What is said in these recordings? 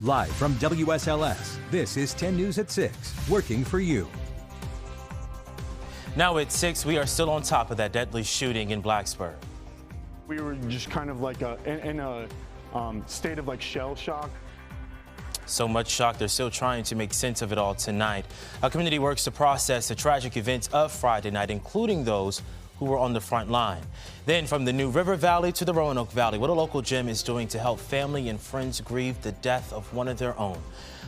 Live from WSLS, this is 10 News at 6, working for you. Now at 6, we are still on top of that deadly shooting in Blacksburg. We were just kind of like in a state of like shell shock. So much shock, they're still trying to make sense of it all tonight. Our community works to process the tragic events of Friday night, including those who were on the front line. Then from the New River Valley to the Roanoke Valley, what a local gym is doing to help family and friends grieve the death of one of their own.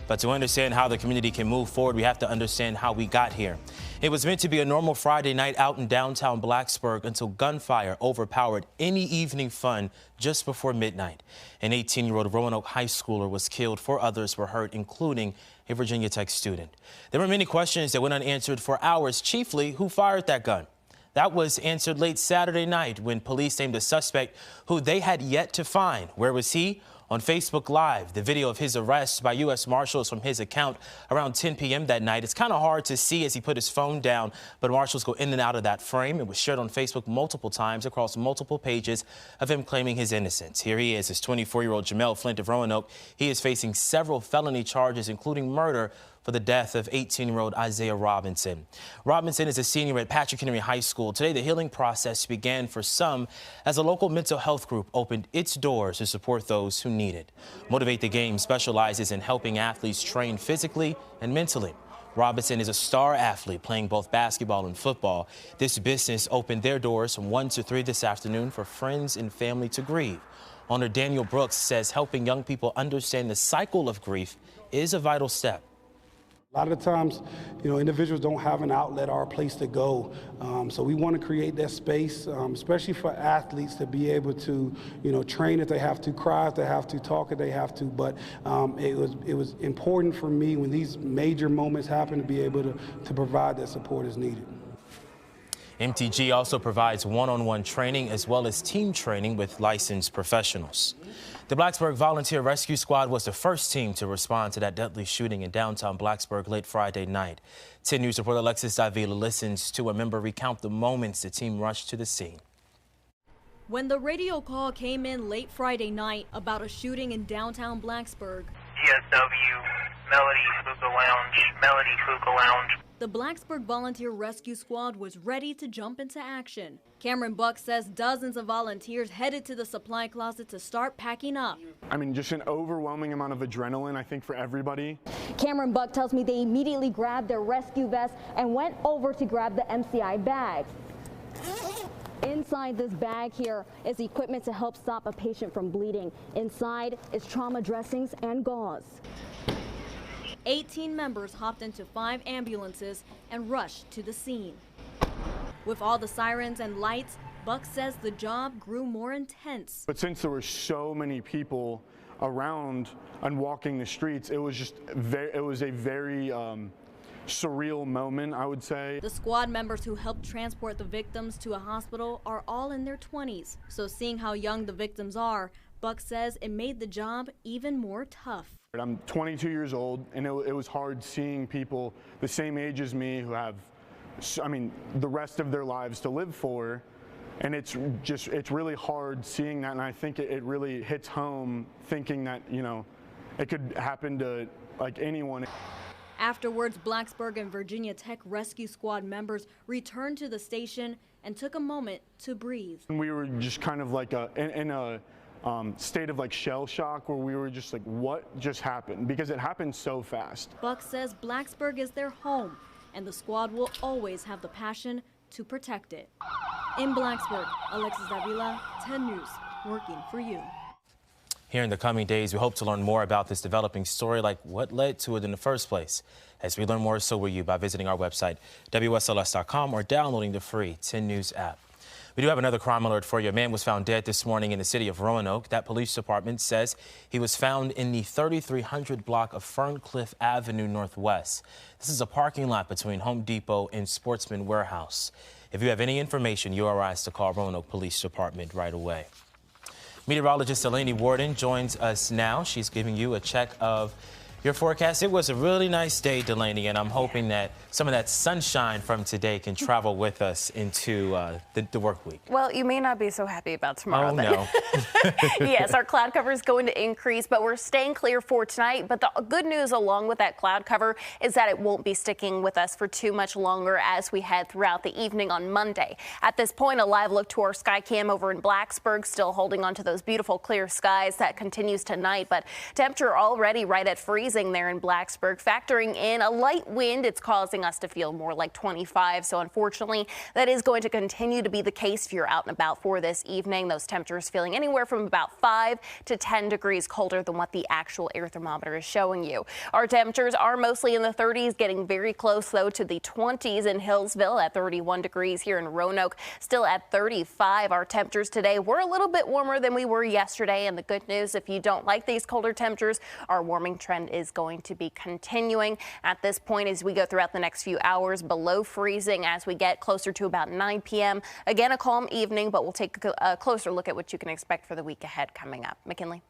But to understand how the community can move forward, we have to understand how we got here. It was meant to be a normal Friday night out in downtown Blacksburg until gunfire overpowered any evening fun just before midnight. An 18-year-old Roanoke high schooler was killed. 4 others were hurt, including a Virginia Tech student. There were many questions that went unanswered for hours, chiefly who fired that gun. That was answered late Saturday night when police named a suspect who they had yet to find. Where was he? On Facebook Live, the video of his arrest by U.S. Marshals from his account around 10 p.m. that night. It's kind of hard to see as he put his phone down, but Marshals go in and out of that frame. It was shared on Facebook multiple times across multiple pages of him claiming his innocence. Here he is, his 24-year-old Jamel Flint of Roanoke. He is facing several felony charges, including murder, for the death of 18-year-old Isaiah Robinson. Robinson is a senior at Patrick Henry High School. Today, the healing process began for some as a local mental health group opened its doors to support those who need it. Motivate the Game specializes in helping athletes train physically and mentally. Robinson is a star athlete playing both basketball and football. This business opened their doors from 1 to 3 this afternoon for friends and family to grieve. Owner Daniel Brooks says helping young people understand the cycle of grief is a vital step. A lot of the times, individuals don't have an outlet or a place to go. So we want to create that space, especially for athletes to be able to, train if they have to, cry if they have to, talk if they have to. But it was important for me when these major moments happen to be able to provide that support as needed. MTG also provides one-on-one training as well as team training with licensed professionals. The Blacksburg Volunteer Rescue Squad was the first team to respond to that deadly shooting in downtown Blacksburg late Friday night. 10 News reporter Alexis Davila listens to a member recount the moments the team rushed to the scene. When the radio call came in late Friday night about a shooting in downtown Blacksburg, GSW, Melody Fuka Lounge. The Blacksburg Volunteer Rescue Squad was ready to jump into action. Cameron Buck says dozens of volunteers headed to the supply closet to start packing up. Just an overwhelming amount of adrenaline, I think, for everybody. Cameron Buck tells me they immediately grabbed their rescue vests and went over to grab the MCI bag. Inside this bag here is equipment to help stop a patient from bleeding. Inside is trauma dressings and gauze. 18 members hopped into 5 ambulances and rushed to the scene. With all the sirens and lights, Buck says the job grew more intense. But since there were so many people around and walking the streets, it was a very surreal moment, I would say. The squad members who helped transport the victims to a hospital are all in their 20s. So seeing how young the victims are, Buck says it made the job even more tough. I'm 22 years old, and it was hard seeing people the same age as me who have, the rest of their lives to live for. And it's really hard seeing that, and I think it really hits home thinking that, it could happen to like anyone. Afterwards, Blacksburg and Virginia Tech Rescue Squad members returned to the station and took a moment to breathe. We were just kind of like in a state of like shell shock where we were just like, what just happened? Because it happened so fast. Buck says Blacksburg is their home and the squad will always have the passion to protect it. In Blacksburg, Alexis Davila, 10 News, working for you. Here in the coming days, we hope to learn more about this developing story, like what led to it in the first place. As we learn more, so will you by visiting our website, WSLS.com, or downloading the free 10 News app. We do have another crime alert for you. A man was found dead this morning in the city of Roanoke. That police department says he was found in the 3300 block of Ferncliff Avenue Northwest. This is a parking lot between Home Depot and Sportsman Warehouse. If you have any information, you are asked to call Roanoke Police Department right away. Meteorologist Delaney Warden joins us now. She's giving you a check of Your forecast, it was a really nice day, Delaney, and I'm hoping that some of that sunshine from today can travel with us into the work week. Well, you may not be so happy about tomorrow. Oh, then. no. Yes, our cloud cover is going to increase, but we're staying clear for tonight. But the good news along with that cloud cover is that it won't be sticking with us for too much longer as we head throughout the evening on Monday. At this point, a live look to our sky cam over in Blacksburg, still holding on to those beautiful clear skies. That continues tonight, but temperature already right at freezing there in Blacksburg. Factoring in a light wind, it's causing us to feel more like 25. So unfortunately, that is going to continue to be the case if you're out and about for this evening. Those temperatures feeling anywhere from about 5 to 10 degrees colder than what the actual air thermometer is showing you. Our temperatures are mostly in the 30s, getting very close though to the 20s in Hillsville at 31 degrees here in Roanoke, still at 35. Our temperatures today were a little bit warmer than we were yesterday. And the good news, if you don't like these colder temperatures, our warming trend is going to be continuing at this point as we go throughout the next few hours, below freezing as we get closer to about 9 p.m. Again, a calm evening, but we'll take a closer look at what you can expect for the week ahead coming up. McKinley.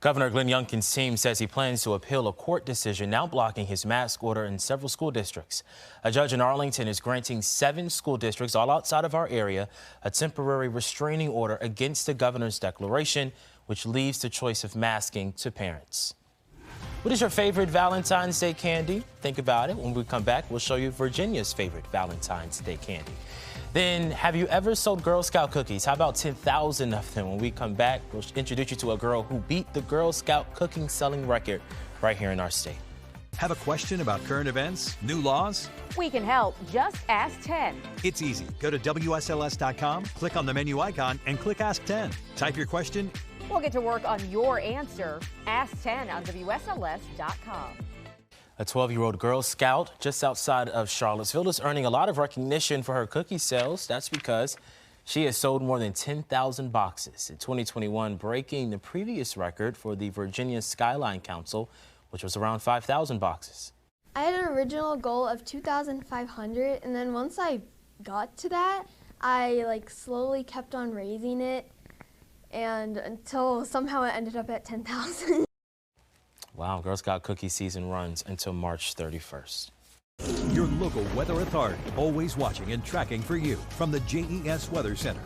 Governor Glenn Youngkin's team says he plans to appeal a court decision now blocking his mask order in several school districts. A judge in Arlington is granting 7 school districts, all outside of our area, a temporary restraining order against the governor's declaration, which leaves the choice of masking to parents. What is your favorite Valentine's Day candy? Think about it. When we come back, we'll show you Virginia's favorite Valentine's Day candy. Then, have you ever sold Girl Scout cookies? How about 10,000 of them? When we come back, we'll introduce you to a girl who beat the Girl Scout cooking selling record right here in our state. Have a question about current events, new laws? We can help. Just ask 10. It's easy. Go to WSLS.com, click on the menu icon, and click Ask 10. Type your question. We'll get to work on your answer. Ask 10 on WSLS.com. A 12-year-old Girl Scout just outside of Charlottesville is earning a lot of recognition for her cookie sales. That's because she has sold more than 10,000 boxes in 2021, breaking the previous record for the Virginia Skyline Council, which was around 5,000 boxes. I had an original goal of 2,500, and then once I got to that, I slowly kept on raising it, and until somehow it ended up at 10,000. Wow, Girl Scout cookie season runs until March 31st. Your local weather authority, always watching and tracking for you from the JES Weather Center.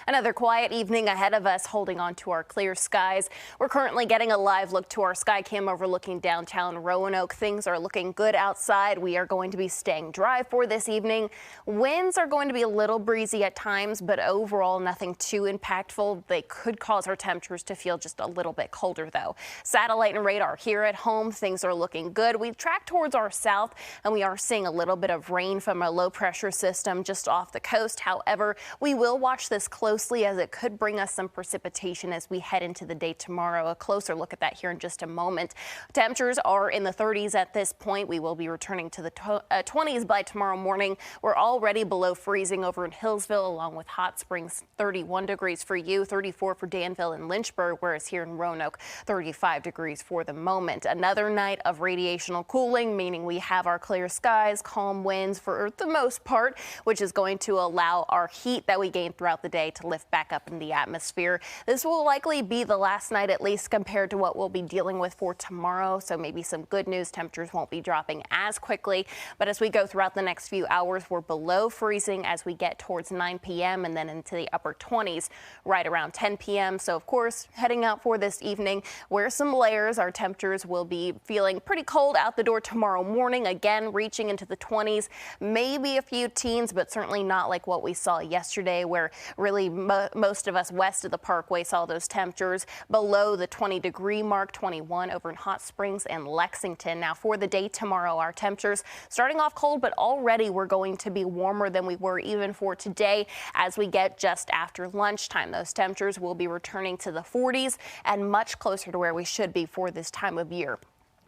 Another quiet evening ahead of us, holding on to our clear skies. We're currently getting a live look to our sky cam overlooking downtown Roanoke. Things are looking good outside. We are going to be staying dry for this evening. Winds are going to be a little breezy at times, but overall nothing too impactful. They could cause our temperatures to feel just a little bit colder though. Satellite and radar here at home, things are looking good. We track towards our south and we are seeing a little bit of rain from a low pressure system just off the coast. However, we will watch this closely as it could bring us some precipitation as we head into the day tomorrow. A closer look at that here in just a moment. Temperatures are in the 30s at this point. We will be returning to the 20s by tomorrow morning. We're already below freezing over in Hillsville, along with Hot Springs, 31 degrees for you, 34 for Danville and Lynchburg, whereas here in Roanoke, 35 degrees for the moment. Another night of radiational cooling, meaning we have our clear skies, calm winds for the most part, which is going to allow our heat that we gain throughout the day to lift back up in the atmosphere. This will likely be the last night, at least compared to what we'll be dealing with for tomorrow. So maybe some good news. Temperatures won't be dropping as quickly. But as we go throughout the next few hours, we're below freezing as we get towards 9 p.m. and then into the upper 20s right around 10 p.m. So, of course, heading out for this evening, wear some layers. Our temperatures will be feeling pretty cold out the door tomorrow morning, again reaching into the 20s, maybe a few teens, but certainly not like what we saw yesterday, where really most of us west of the Parkway saw those temperatures below the 20-degree mark, 21 over in Hot Springs and Lexington. Now for the day tomorrow, our temperatures starting off cold, but already we're going to be warmer than we were even for today as we get just after lunchtime. Those temperatures will be returning to the 40s and much closer to where we should be for this time of year.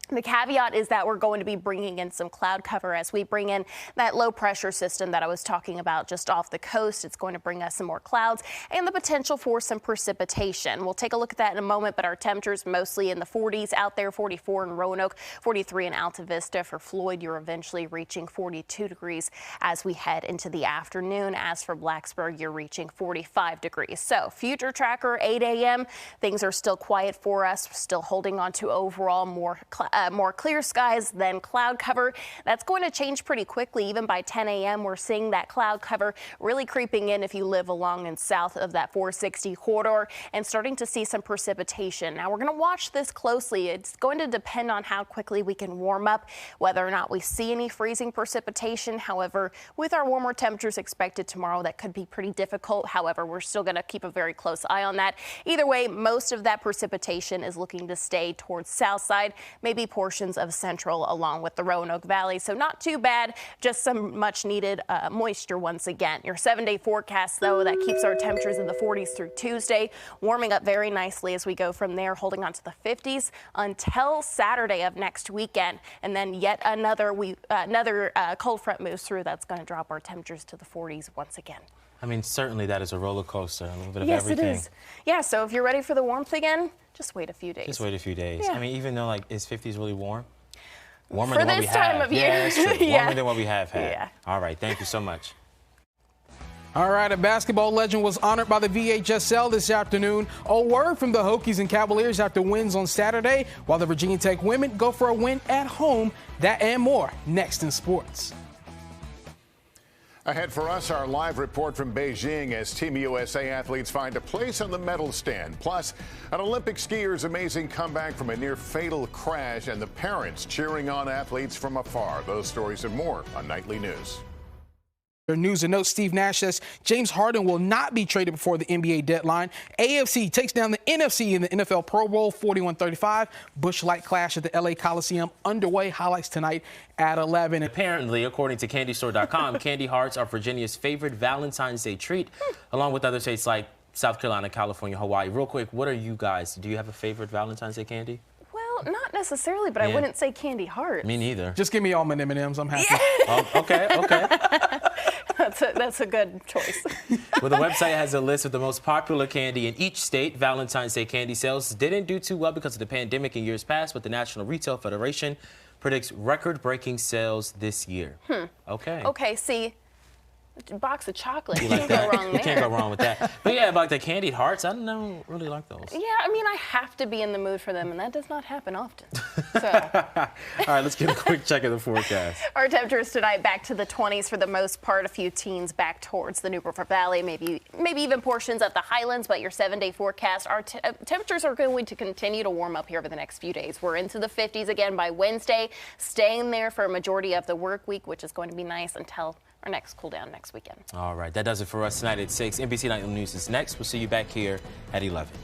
The caveat is that we're going to be bringing in some cloud cover as we bring in that low pressure system that I was talking about just off the coast. It's going to bring us some more clouds and the potential for some precipitation. We'll take a look at that in a moment, but our temperatures mostly in the 40s out there, 44 in Roanoke, 43 in Alta Vista. For Floyd, you're eventually reaching 42 degrees as we head into the afternoon. As for Blacksburg, you're reaching 45 degrees. So future tracker, 8 a.m. Things are still quiet for us. We're still holding on to overall more clear skies than cloud cover. That's going to change pretty quickly. Even by 10 a.m., we're seeing that cloud cover really creeping in if you live along and south of that 460 corridor and starting to see some precipitation. Now, we're going to watch this closely. It's going to depend on how quickly we can warm up, whether or not we see any freezing precipitation. However, with our warmer temperatures expected tomorrow, that could be pretty difficult. However, we're still going to keep a very close eye on that. Either way, most of that precipitation is looking to stay towards south side, maybe portions of central along with the Roanoke Valley. So not too bad, just some much needed moisture once again. Your 7-day forecast, though, that keeps our temperatures in the 40s through Tuesday, warming up very nicely as we go from there, holding on to the 50s until Saturday of next weekend. And then yet another cold front moves through that's going to drop our temperatures to the 40s once again. I mean, certainly that is a roller coaster, a little bit of yes, everything. Yes, it is. Yeah, so if you're ready for the warmth again, just wait a few days. Just wait a few days. Yeah. I mean, even though, like, is 50s really warm? Warmer for than what we this time have. of year. Yeah, that's true. Yeah. Warmer than what we have had. Yeah. All right, thank you so much. All right, a basketball legend was honored by the VHSL this afternoon. A word from the Hokies and Cavaliers after wins on Saturday, while the Virginia Tech women go for a win at home. That and more next in sports. Ahead for us, our live report from Beijing as Team USA athletes find a place on the medal stand. Plus, an Olympic skier's amazing comeback from a near fatal crash and the parents cheering on athletes from afar. Those stories and more on Nightly News. News and notes, Steve Nash says James Harden will not be traded before the NBA deadline. AFC takes down the NFC in the NFL Pro Bowl 41-35. Busch Light clash at the LA Coliseum underway. Highlights tonight at 11. Apparently, according to CandyStore.com, candy hearts are Virginia's favorite Valentine's Day treat, along with other states like South Carolina, California, Hawaii. Real quick, what are you guys? Do you have a favorite Valentine's Day candy? Well, not necessarily, but I wouldn't say candy hearts. Me neither. Just give me all my M&Ms. I'm happy. Yeah. Oh, okay. That's a good choice. Well, the website has a list of the most popular candy in each state. Valentine's Day candy sales didn't do too well because of the pandemic in years past, but the National Retail Federation predicts record-breaking sales this year. Okay. Okay, see, a box of chocolate. You can't like that? go wrong there. You can't go wrong with that. But yeah, like the candied hearts, I don't really like those. Yeah, I mean, I have to be in the mood for them, and that does not happen often. So. All right, let's get a quick check of the forecast. Our temperatures tonight back to the 20s for the most part. A few teens back towards the New River Valley, maybe even portions of the Highlands. But your 7-day forecast, our temperatures are going to continue to warm up here over the next few days. We're into the 50s again by Wednesday, staying there for a majority of the work week, which is going to be nice until our next cool down next weekend. All right, that does it for us tonight at 6. NBC Nightly News is next. We'll see you back here at 11.